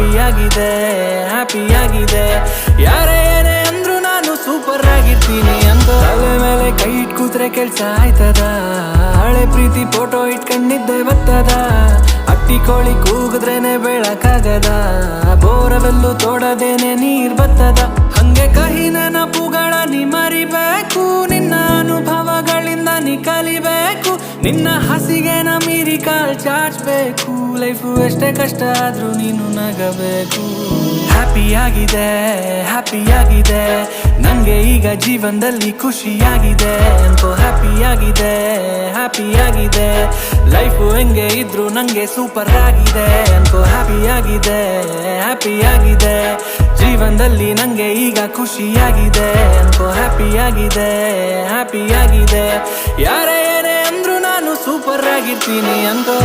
ಹ್ಯಾಪಿಯಾಗಿದೆ ಹ್ಯಾಪಿಯಾಗಿದೆ. ಯಾರೇ ಏನೇ ಅಂದ್ರು ನಾನು ಸೂಪರ್ ಆಗಿರ್ತೀನಿ ಅಂತ. ತಲೆ ಮೇಲೆ ಕೈ ಇಟ್ ಕೂತ್ರೆ ಕೆಲ್ಸ ಆಯ್ತದ, ಹಳೆ ಪ್ರೀತಿ ಫೋಟೋ ಇಟ್ಕೊಂಡಿದ್ದೆ ಬರ್ತದ. ಅಟ್ಟಿ ಕೋಳಿ ಕೂಗಿದ್ರೇನೆ ಬೆಳಕಾಗದ, ಬೋರವೆಲ್ಲು ತೋಡದೇನೆ ನೀರ್ ಬರ್ತದ. ಹಂಗೆ ಕಹಿ ನೆನಪುಗಳ ನೀ ಮರಿಬೇಕು, ನಿನ್ನ ಅನುಭವಗಳಿಂದ ನೀ ಕಲಿಬೇಕು. ನಿನ್ನ ಹಸಿಗೆ ನ ಮೀರಿ ಕಾಲ್ ಚಾಚ್ಬೇಕು. ಲೈಫು ಎಷ್ಟೇ ಕಷ್ಟ ಆದ್ರೂ ನೀನು ನಗಬೇಕು. ಹ್ಯಾಪಿಯಾಗಿದೆ ಹ್ಯಾಪಿಯಾಗಿದೆ, ನಂಗೆ ಈಗ ಜೀವನದಲ್ಲಿ ಖುಷಿಯಾಗಿದೆ ಅಂತೋ. ಹ್ಯಾಪಿಯಾಗಿದೆ ಹ್ಯಾಪಿಯಾಗಿದೆ, ಲೈಫು ಹೆಂಗೆ ಇದ್ರು ನಂಗೆ ಸೂಪರ್ ಆಗಿದೆ ಅಂತೋ. ಹ್ಯಾಪಿಯಾಗಿದೆ ಹ್ಯಾಪಿಯಾಗಿದೆ, ಜೀವನದಲ್ಲಿ ನಂಗೆ ಈಗ ಖುಷಿಯಾಗಿದೆ ಅಂತೋ. ಹ್ಯಾಪಿಯಾಗಿದೆ ಹ್ಯಾಪಿಯಾಗಿದೆ, ಯಾರೇ ಏನೇ ಅಂದ್ರು ನಾನು ಸೂಪರ್ ಆಗಿರ್ತೀನಿ ಅಂತೋ.